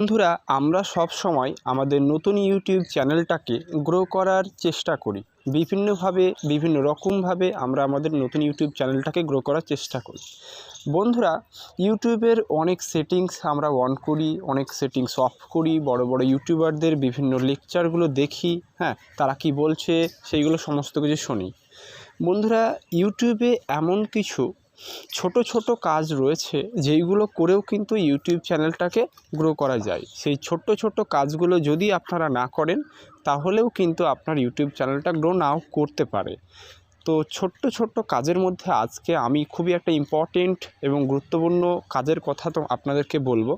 বন্ধুরা, আমরা সব সময় আমাদের নতুন ইউটিউব চ্যানেলটাকে গ্রো করার চেষ্টা করি। বিভিন্ন রকমভাবে আমরা আমাদের নতুন ইউটিউব চ্যানেলটাকে গ্রো করার চেষ্টা করি। বন্ধুরা, ইউটিউবের অনেক সেটিংস আমরা অন করি, অনেক সেটিংস অফ করি, বড় বড় ইউটিউবারদের বিভিন্ন লেকচারগুলো দেখি, তারা কি বলছে সেইগুলো সমস্ত কিছু শুনি। বন্ধুরা, ইউটিউবে এমন কিছু ছোট ছোট কাজ রয়েছে যেইগুলো করেও কিন্তু ইউটিউব চ্যানেলটাকে গ্রো করা যায়। সেই ছোট্ট ছোট্ট কাজগুলো যদি আপনারা না করেন তাহলেও কিন্তু আপনার ইউটিউব চ্যানেলটা গ্রো নাও করতে পারে। তো ছোট্ট ছোট্ট কাজের মধ্যে আজকে আমি খুবই একটা ইম্পর্টেন্ট এবং গুরুত্বপূর্ণ কাজের কথা তো আপনাদেরকে বলবো।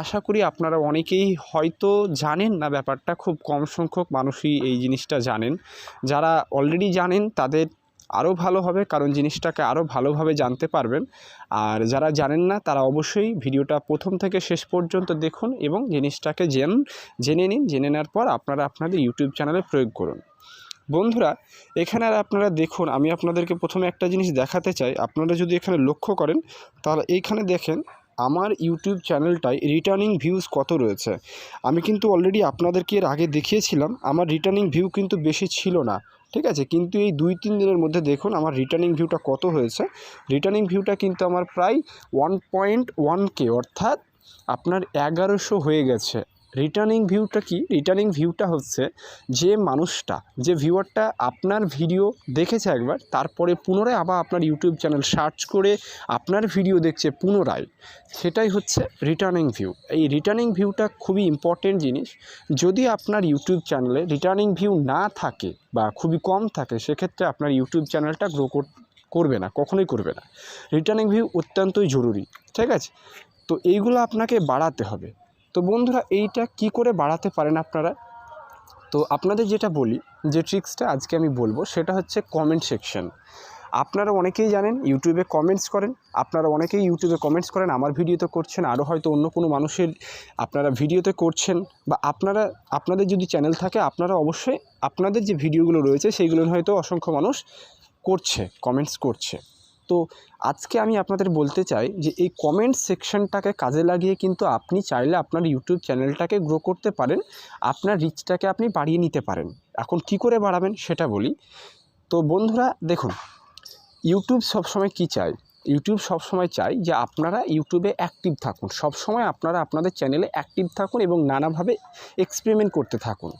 আশা করি আপনারা অনেকেই হয়তো জানেন না, ব্যাপারটা খুব কম সংখ্যক মানুষই এই জিনিসটা জানেন। যারা অলরেডি জানেন তাদের আরও ভালো হবে, কারণ জিনিসটাকে আরও ভালোভাবে জানতে পারবেন। আর যারা জানেন না তারা অবশ্যই ভিডিওটা প্রথম থেকে শেষ পর্যন্ত দেখুন এবং জিনিসটাকে জেনে নিন। জেনে নেওয়ার পর আপনারা আপনাদের ইউটিউব চ্যানেলে প্রয়োগ করুন। বন্ধুরা, এখানে আর আপনারা দেখুন, আমি আপনাদেরকে প্রথমে একটা জিনিস দেখাতে চাই। আপনারা যদি এখানে লক্ষ্য করেন তাহলে এইখানে দেখেন আমার ইউটিউব চ্যানেলটায় রিটার্নিং ভিউজ কত রয়েছে। আমি কিন্তু অলরেডি আপনাদেরকে এর আগে দেখিয়েছিলাম, আমার রিটার্নিং ভিউ কিন্তু বেশি ছিল না, ঠিক আছে। কিন্তু এই 2-3 দিনের মধ্যে দেখুন আমার রিটার্নিং ভিউটা কত হয়েছে। রিটার্নিং ভিউটা কিন্তু আমার প্রায় 1.1K, অর্থাৎ আপনার 1100 হয়ে গেছে। রিটার্নিং ভিউটা কি? রিটার্নিং ভিউটা হচ্ছে যে মানুষটা, যে ভিউয়ারটা আপনার ভিডিও দেখেছে একবার, তারপরে পুনরায় আবার আপনার ইউটিউব চ্যানেল সার্চ করে আপনার ভিডিও দেখছে পুনরায়, সেটাই হচ্ছে রিটার্নিং ভিউ। এই রিটার্নিং ভিউটা খুবই ইম্পর্টেন্ট জিনিস। যদি আপনার ইউটিউব চ্যানেলে রিটার্নিং ভিউ না থাকে বা খুবই কম থাকে, সেক্ষেত্রে আপনার ইউটিউব চ্যানেলটা গ্রো করবে না, কখনোই করবে না। রিটার্নিং ভিউ অত্যন্তই জরুরি, ঠিক আছে। তো এইগুলো আপনাকে বাড়াতে হবে। তো বন্ধুরা, এইটা কি করে বাড়াতে পারেন আপনারা? তো আপনাদের যেটা বলি, যে ট্রিক্সটা আজকে আমি বলবো সেটা হচ্ছে কমেন্ট সেকশন। আপনারা অনেকেই জানেন ইউটিউবে কমেন্টস করেন, আমার ভিডিওতে করছেন, আরও হয়তো অন্য কোনো মানুষের আপনারা ভিডিওতে করছেন, বা আপনাদের যদি চ্যানেল থাকে আপনারা অবশ্যই আপনাদের যে ভিডিওগুলো রয়েছে সেইগুলো হয়তো অসংখ্য মানুষ করছে, কমেন্টস করছে। তো আজকে আমি আপনাদের বলতে চাই যে এই কমেন্ট সেকশনটাকে কাজে লাগিয়ে কিন্তু আপনি চাইলে আপনার ইউটিউব চ্যানেলটাকে গ্রো করতে পারেন, আপনার রিচটাকে আপনি বাড়িয়ে নিতে পারেন। এখন কি করে বাড়াবেন সেটা বলি। তো বন্ধুরা দেখুন, ইউটিউব সবসময় কি চায়? ইউটিউব সবসময় চায় যে আপনারা ইউটিউবে অ্যাক্টিভ থাকুন, সবসময় আপনারা আপনাদের চ্যানেলে অ্যাক্টিভ থাকুন এবং নানাভাবে এক্সপেরিমেন্ট করতে থাকুন।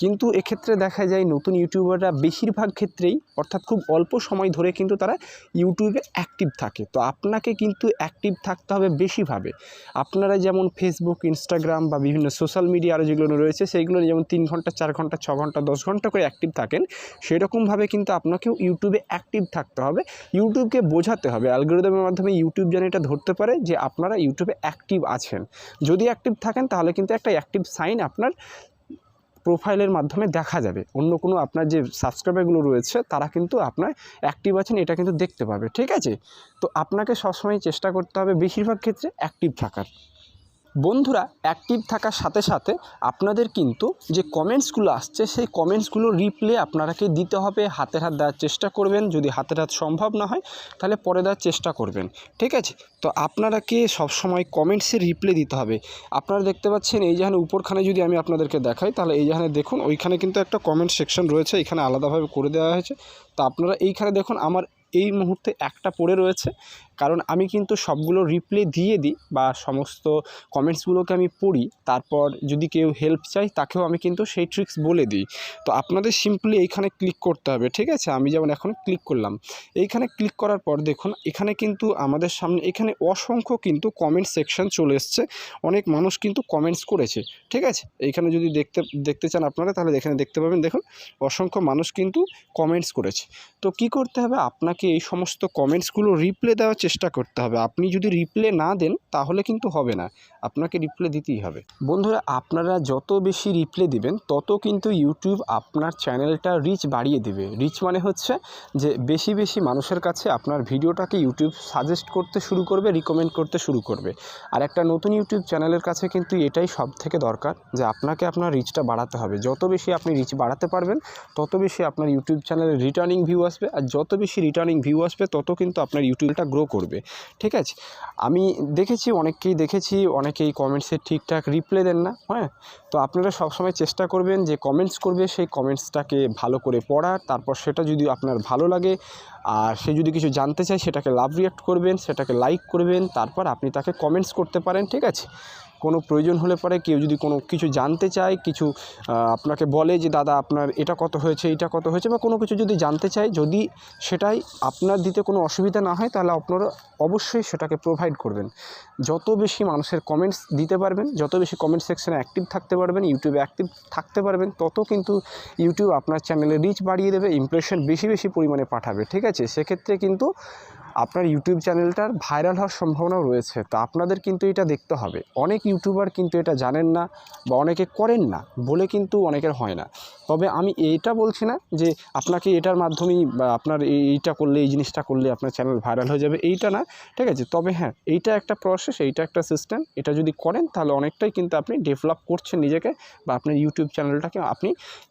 কিন্তু এক্ষেত্রে দেখা যায় নতুন ইউটিউবাররা বেশিরভাগ ক্ষেত্রেই, অর্থাৎ খুব অল্প সময় ধরে কিন্তু তারা ইউটিউবে অ্যাক্টিভ থাকে। তো আপনাকে কিন্তু অ্যাক্টিভ থাকতে হবে বেশিভাবে। আপনারা যেমন ফেসবুক, ইনস্টাগ্রাম বা বিভিন্ন সোশ্যাল মিডিয়া আরও যেগুলো রয়েছে সেইগুলো যেমন 3 ঘন্টা, 4 ঘন্টা, 6 ঘন্টা, 10 ঘন্টা করে অ্যাক্টিভ থাকেন, সেরকমভাবে কিন্তু আপনাকেও ইউটিউবে অ্যাক্টিভ থাকতে হবে। ইউটিউবকে বোঝাতে হবে, অ্যালগরিদমের মাধ্যমে ইউটিউব যেন এটা ধরতে পারে যে আপনারা ইউটিউবে অ্যাক্টিভ আছেন। যদি অ্যাক্টিভ থাকেন তাহলে কিন্তু একটা অ্যাক্টিভ সাইন আপনার প্রোফাইলের মাধ্যমে দেখা যাবে। অন্য কোনো আপনার যে সাবস্ক্রাইবারগুলো রয়েছে তারা কিন্তু আপনার অ্যাক্টিভ আছেন এটা কিন্তু দেখতে পাবে, ঠিক আছে। তো আপনাকে সবসময় চেষ্টা করতে হবে বেশিরভাগ ক্ষেত্রে অ্যাক্টিভ থাকার। বন্ধুরা, অ্যাক্টিভ থাকার সাথে সাথে আপনাদের কিন্তু যে কমেন্টসগুলো আসছে সেই কমেন্টসগুলো রিপ্লে আপনারাকে দিতে হবে। হাতের হাত দেওয়ার চেষ্টা করবেন, যদি হাতের হাত সম্ভব না হয় তাহলে পরে দেওয়ার চেষ্টা করবেন, ঠিক আছে। তো আপনারাকে সবসময় কমেন্টসে রিপ্লে দিতে হবে। আপনারা দেখতে পাচ্ছেন এই যেখানে উপরখানে যদি আমি আপনাদেরকে দেখাই তাহলে এই যেখানে দেখুন ওইখানে কিন্তু একটা কমেন্ট সেকশন রয়েছে, এখানে আলাদাভাবে করে দেওয়া হয়েছে। তো আপনারা এইখানে দেখুন আমার এই মুহূর্তে একটা পড়ে রয়েছে, কারণ আমি কিন্তু সবগুলো রিপ্লে দিয়ে দিই বা সমস্ত কমেন্টসগুলোকে আমি পড়ি, তারপর যদি কেউ হেল্প চাই তাকেও আমি কিন্তু সেই ট্রিক্স বলে দিই। তো আপনাদের সিম্পলি এইখানে ক্লিক করতে হবে, ঠিক আছে। আমি যেমন এখন ক্লিক করলাম, এইখানে ক্লিক করার পর দেখুন এখানে কিন্তু আমাদের সামনে এখানে অসংখ্য কিন্তু কমেন্ট সেকশন চলে এসছে। অনেক মানুষ কিন্তু কমেন্টস করেছে, ঠিক আছে। এইখানে যদি দেখতে চান আপনারা তাহলে এখানে দেখতে পাবেন, দেখুন অসংখ্য মানুষ কিন্তু কমেন্টস করেছে। তো কি করতে হবে? আপনাকে এই সমস্ত কমেন্টসগুলো রিপ্লে দেওয়ার চেষ্টা করতে হবে। আপনি যদি রিপ্লে না দেন তাহলে কিন্তু হবে না, আপনাকে রিপ্লে দিতেই হবে। বন্ধুরা, আপনারা যত বেশি রিপ্লে দিবেন তত কিন্তু ইউটিউব আপনার চ্যানেলটা রিচ বাড়িয়ে দিবে। রিচ মানে হচ্ছে যে বেশি বেশি মানুষের কাছে আপনার ভিডিওটাকে ইউটিউব সাজেস্ট করতে শুরু করবে, রিকমেন্ড করতে শুরু করবে। আর একটা নতুন ইউটিউব চ্যানেলের কাছে কিন্তু এটাই সব থেকে দরকার, যে আপনাকে আপনার রিচটা বাড়াতে হবে। যত বেশি আপনি রিচ বাড়াতে পারবেন তত বেশি আপনার ইউটিউব চ্যানেলে রিটার্নিং ভিউ আসবে, আর যত বেশি রিটার্নিং ভিউ আসবে তত কিন্তু আপনার ইউটিউবটা গ্রো করবে। ঠিক আছে, আমি অনেকেই কমেন্টসে ঠিকঠাক রিপ্লাই দেন না। হ্যাঁ, তো আপনারা সবসময় চেষ্টা করবেন যে কমেন্টস করবে সেই কমেন্টসটাকে ভালো করে পড়ার, তারপর সেটা যদি আপনার ভালো লাগে আর সে যদি কিছু জানতে চায় সেটাকে লাভ রিঅ্যাক্ট করবেন, সেটাকে লাইক করবেন, তারপর আপনি তাকে কমেন্টস করতে পারেন। ঠিক আছে, কোনো প্রয়োজন হলে পরে কেউ যদি কোনো কিছু জানতে চায়, কিছু আপনাকে বলে যে দাদা আপনার এটা কত হয়েছে, এইটা কত হয়েছে, বা কোনো কিছু যদি জানতে চায়, যদি সেটাই আপনার দিতে কোনো অসুবিধা না হয় তাহলে আপনারা অবশ্যই সেটাকে প্রোভাইড করবেন। যত বেশি মানুষের কমেন্টস দিতে পারবেন, যত বেশি কমেন্ট সেকশানে অ্যাক্টিভ থাকতে পারবেন, ইউটিউবে অ্যাক্টিভ থাকতে পারবেন, তত কিন্তু ইউটিউব আপনার চ্যানেলে রিচ বাড়িয়ে দেবে, ইমপ্রেশন বেশি পরিমাণে পাঠাবে। ঠিক আছে, সেক্ষেত্রে কিন্তু আপনার ইউটিউব চ্যানেলটার ভাইরাল হওয়ার সম্ভাবনাও রয়েছে। তো আপনাদের কিন্তু এটা দেখতে হবে। অনেক ইউটিউবার কিন্তু এটা জানেন না বা অনেকে করেন না বলে কিন্তু অনেকের হয় না। তবে আমি এইটা বলছি না যে আপনাকে এটার মাধ্যমেই বা আপনার এইটা করলে, এই জিনিসটা করলে আপনার চ্যানেল ভাইরাল হয়ে যাবে, এইটা না। ঠিক আছে, তবে হ্যাঁ, এইটা একটা প্রসেস, এইটা একটা সিস্টেম। এটা যদি করেন তাহলে অনেকটাই কিন্তু আপনি ডেভেলপ করছেন নিজেকে, বা আপনার ইউটিউব চ্যানেলটাকে আপনি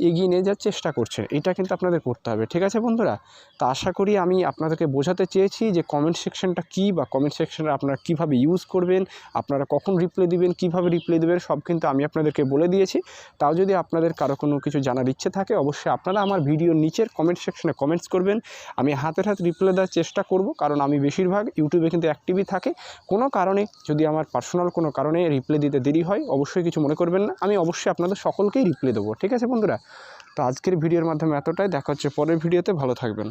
এগিয়ে নিয়ে যাওয়ার চেষ্টা করছেন। এটা কিন্তু আপনাদের করতে হবে। ঠিক আছে বন্ধুরা, তো আশা করি আমি আপনাদেরকে বোঝাতে চেয়েছি যে কমেন্ট সেকশনটা কী, বা কমেন্ট সেকশনে আপনারা কীভাবে ইউজ করবেন, আপনারা কখন রিপ্লাই দিবেন, কীভাবে রিপ্লাই দেবেন, সব কিন্তু আমি আপনাদেরকে বলে দিয়েছি। তাও যদি আপনাদের কারো কোনো কিছু জানার ইচ্ছে থাকে, অবশ্যই আপনারা আমার ভিডিওর নিচের কমেন্ট সেকশনে কমেন্টস করবেন। আমি হাতে রিপ্লাই দেওয়ার চেষ্টা করব, কারণ আমি বেশিরভাগ ইউটিউবে কিন্তু অ্যাক্টিভই থাকে। কোনো কারণে যদি আমার পার্সোনাল কোনো কারণে রিপ্লাই দিতে দেরি হয়, অবশ্যই কিছু মনে করবেন না, আমি অবশ্যই আপনাদের সকলকেই রিপ্লাই দেবো। ঠিক আছে বন্ধুরা, তো আজকের ভিডিওর মাধ্যমে এতটাই। দেখা হচ্ছে পরের ভিডিওতে। ভালো থাকবেন।